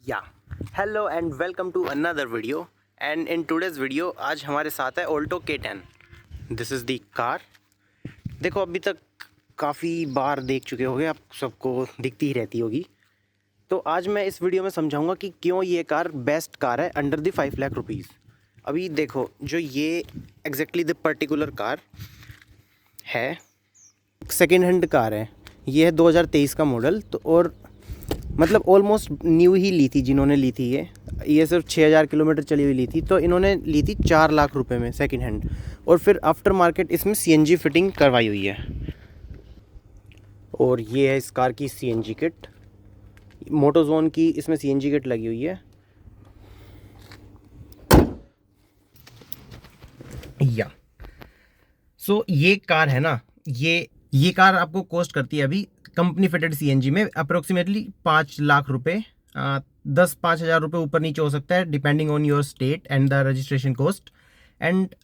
या hello and welcome to another video. And in today's video आज हमारे साथ है Alto K10। This is the car. देखो अभी तक काफ़ी बार देख चुके होंगे, आप सबको दिखती ही रहती होगी। तो आज मैं इस वीडियो में समझाऊंगा कि क्यों ये कार बेस्ट कार है अंडर द 5 लाख रुपीज़। अभी देखो जो ये एग्जैक्टली द पर्टिकुलर कार है, सेकेंड हैंड कार है। ये है 2023 का मॉडल। तो और मतलब ऑलमोस्ट न्यू ही ली थी जिन्होंने ली थी। ये सिर्फ 6000 किलोमीटर चली हुई ली थी। तो इन्होंने ली थी 4 लाख रुपए में सेकंड हैंड, और फिर आफ्टर मार्केट इसमें सीएनजी फिटिंग करवाई हुई है। और ये है इस कार की सीएनजी किट, मोटोजोन की इसमें सीएनजी किट लगी हुई है। या ये कार है ना, ये कार आपको कॉस्ट करती है अभी कंपनी फिटेड सीएनजी में अप्रोक्सीमेटली 5 लाख रुपए। 10-5 हज़ार रुपये ऊपर नीचे हो सकता है depending on your state and the registration cost. And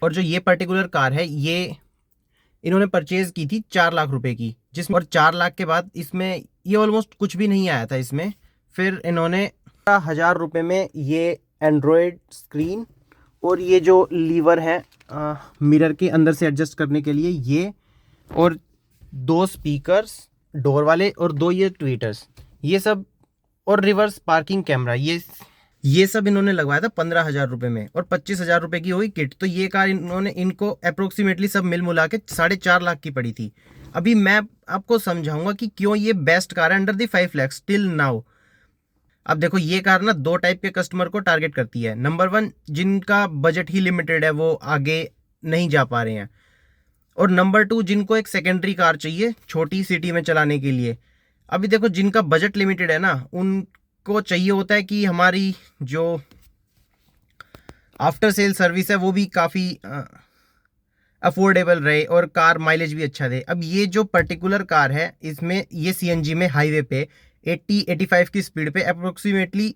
और जो ये पर्टिकुलर कार है ये इन्होंने परचेज की थी 4 लाख रुपए की, जिसमें और 4 लाख के बाद इसमें ये ऑलमोस्ट कुछ भी नहीं आया था इसमें। फिर इन्होंने 1000 रुपये में ये एंड्रॉयड स्क्रीन और ये जो लीवर है मिरर के अंदर से एडजस्ट करने के लिए ये, और 2 स्पीकर्स डोर वाले और 2 ये ट्वीटर्स, ये सब, और रिवर्स पार्किंग कैमरा, ये सब इन्होंने लगवाया था 15,000 रुपये में, और 25,000 रुपये की हुई किट। तो ये कार इनको अप्रोक्सीमेटली सब मिल मुला के 4.5 लाख की पड़ी थी। अभी मैं आपको समझाऊंगा कि क्यों ये बेस्ट कार है under the 5 lakh still now. अब देखो ये कार ना 2 टाइप के कस्टमर को टारगेट करती है। नंबर 1 जिनका बजट ही लिमिटेड है, वो आगे नहीं जा पा रहे हैं, और नंबर 2 जिनको एक सेकेंडरी कार चाहिए छोटी सिटी में चलाने के लिए। अभी देखो जिनका बजट लिमिटेड है ना, उनको चाहिए होता है कि हमारी जो आफ्टर सेल सर्विस है वो भी काफ़ी अफोर्डेबल रहे और कार माइलेज भी अच्छा दे। अब ये जो पर्टिकुलर कार है इसमें ये सीएनजी में हाईवे पे 80-85 की स्पीड पे अप्रोक्सीमेटली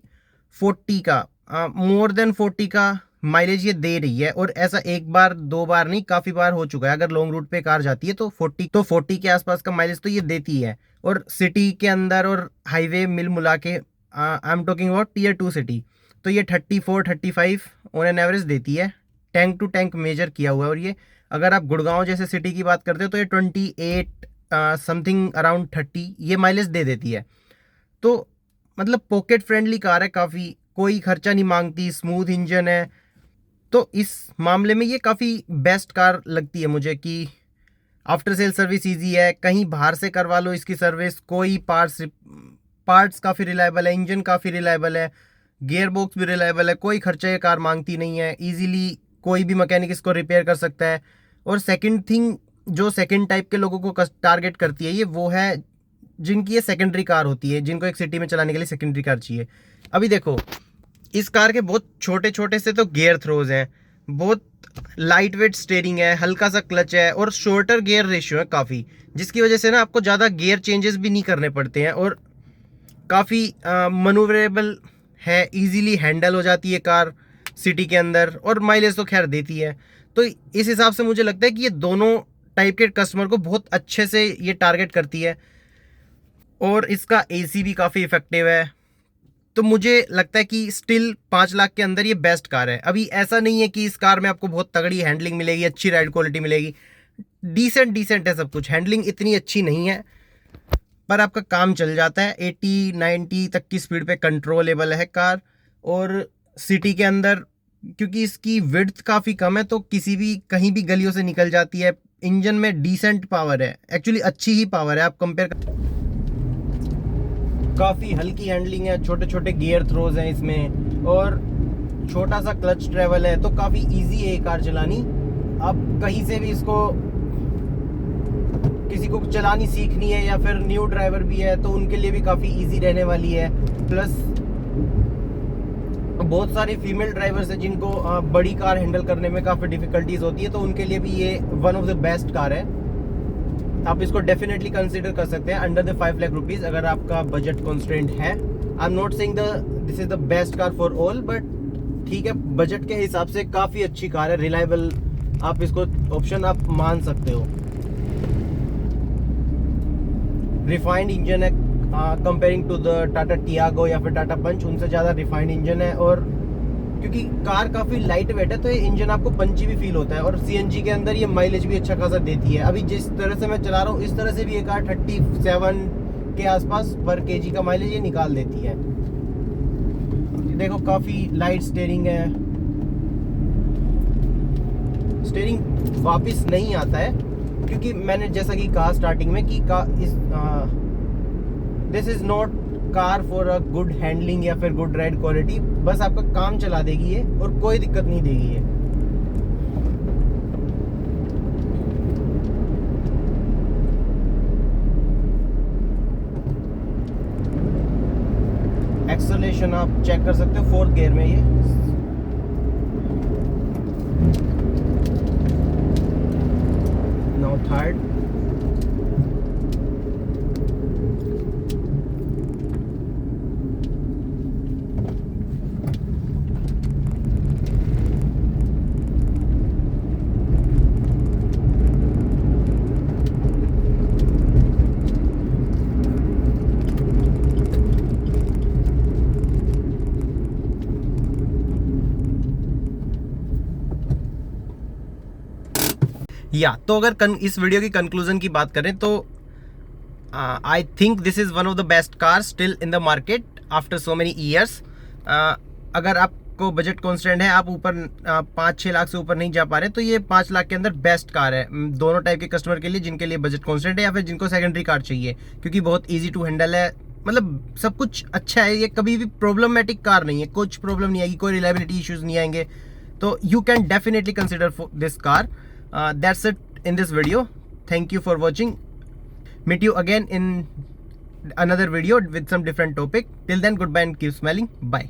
40 का मोर देन 40 का माइलेज ये दे रही है। और ऐसा एक बार 2 बार नहीं, काफ़ी बार हो चुका है। अगर लॉन्ग रूट पे कार जाती है तो 40 के आसपास का माइलेज तो ये देती है। और सिटी के अंदर और हाईवे मिल मुला के I am talking about tier 2 city, तो ये 34-35 ऑन एन एवरेज देती है। टैंक टू टैंक मेजर किया हुआ है। और ये अगर आप गुड़गांव जैसे सिटी की बात करते हो तो ये 28 समथिंग अराउंड 30 ये माइलेज दे देती है। तो मतलब पॉकेट फ्रेंडली कार है काफ़ी, कोई खर्चा नहीं मांगती, स्मूथ इंजन है। तो इस मामले में ये काफ़ी बेस्ट कार लगती है मुझे कि आफ्टर सेल सर्विस इजी है, कहीं बाहर से करवा लो इसकी सर्विस, कोई पार्ट्स काफ़ी रिलायबल है, इंजन काफ़ी रिलायबल है, गियर बॉक्स भी रिलायबल है, कोई खर्चा ये कार मांगती नहीं है, इजीली कोई भी मैकेनिक इसको रिपेयर कर सकता है। और सेकंड थिंग जो सेकंड टाइप के लोगों को टारगेट करती है ये, वो है जिनकी ये सेकेंडरी कार होती है, जिनको एक सिटी में चलाने के लिए सेकेंडरी कार चाहिए। अभी देखो इस कार के बहुत छोटे छोटे से तो गियर थ्रोज हैं, बहुत लाइट वेट स्टेयरिंग है, हल्का सा क्लच है, और शॉर्टर गियर रेशियो है काफ़ी, जिसकी वजह से ना आपको ज़्यादा गियर चेंजेस भी नहीं करने पड़ते हैं, और काफ़ी मनूवरेबल है, इजीली हैंडल हो जाती है कार सिटी के अंदर, और माइलेज तो खैर देती है। तो इस हिसाब से मुझे लगता है कि ये दोनों टाइप के कस्टमर को बहुत अच्छे से ये टारगेट करती है। और इसका एसी भी काफ़ी इफेक्टिव है। तो मुझे लगता है कि स्टिल 5 लाख के अंदर ये बेस्ट कार है। अभी ऐसा नहीं है कि इस कार में आपको बहुत तगड़ी हैंडलिंग मिलेगी, अच्छी राइड क्वालिटी मिलेगी, डिसेंट है सब कुछ। हैंडलिंग इतनी अच्छी नहीं है पर आपका काम चल जाता है। 80-90 तक की स्पीड पे कंट्रोलेबल है कार। और सिटी के अंदर क्योंकि इसकी विड्थ काफ़ी कम है तो किसी भी कहीं भी गलियों से निकल जाती है। इंजन में डिसेंट पावर है, एक्चुअली अच्छी ही पावर है। आप कंपेयर, काफ़ी हल्की हैंडलिंग है, छोटे छोटे गियर थ्रोज हैं इसमें, और छोटा सा क्लच ट्रेवल है, तो काफ़ी इजी है ये कार चलानी। अब कहीं से भी इसको किसी को चलानी सीखनी है या फिर न्यू ड्राइवर भी है तो उनके लिए भी काफ़ी इजी रहने वाली है। प्लस बहुत सारे फीमेल ड्राइवर्स हैं जिनको बड़ी कार हैंडल करने में काफ़ी डिफिकल्टीज होती है, तो उनके लिए भी ये one of the best car है। आप इसको डेफिनेटली कंसीडर कर सकते हैं अंडर द 5 लाख रुपीज़ अगर आपका बजट कॉन्स्टेंट है। I am not saying this is the best car for all, but ठीक है, बजट के हिसाब से काफ़ी अच्छी कार है, रिलायबल, आप इसको ऑप्शन आप मान सकते हो। रिफाइंड इंजन है, comparing to the Tata Tiago या फिर टाटा पंच, उनसे ज़्यादा रिफाइंड इंजन है। और क्योंकि कार काफ़ी लाइट वेट है तो ये इंजन आपको पंची भी फील होता है, और सीएनजी के अंदर ये माइलेज भी अच्छा खासा देती है। अभी जिस तरह से मैं चला रहा हूँ इस तरह से भी ये कार 37 के आसपास पर केजी का माइलेज ये निकाल देती है। देखो काफ़ी लाइट स्टीयरिंग है, स्टीयरिंग वापस नहीं आता है, क्योंकि मैंने जैसा कि कहा स्टार्टिंग में कि this is not car for a good handling या फिर गुड राइड क्वालिटी। बस आपका काम चला देगी ये और कोई दिक्कत नहीं देगी ये। एक्सेलरेशन आप चेक कर सकते हो 4th गियर में ये। Now 3rd। तो अगर इस वीडियो की कंक्लूजन की बात करें तो I think this is one of the best car still in the market after so many years. अगर आपको बजट कॉन्स्टेंट है, आप ऊपर 5-6 लाख से ऊपर नहीं जा पा रहे, तो ये 5 लाख के अंदर बेस्ट कार है दोनों टाइप के कस्टमर के लिए, जिनके लिए बजट कॉन्स्टेंट है या फिर जिनको सेकेंडरी कार चाहिए, क्योंकि बहुत ईजी टू हैंडल है। मतलब सब कुछ अच्छा है, ये कभी भी प्रॉब्लमेटिक कार नहीं है, कुछ प्रॉब्लम नहीं आएगी, कोई रिलायबिलिटी इश्यूज नहीं आएंगे। तो you can definitely consider this car. That's it in this video. Thank you for watching. Meet you again in another video with some different topic. Till then, goodbye and keep smiling. Bye.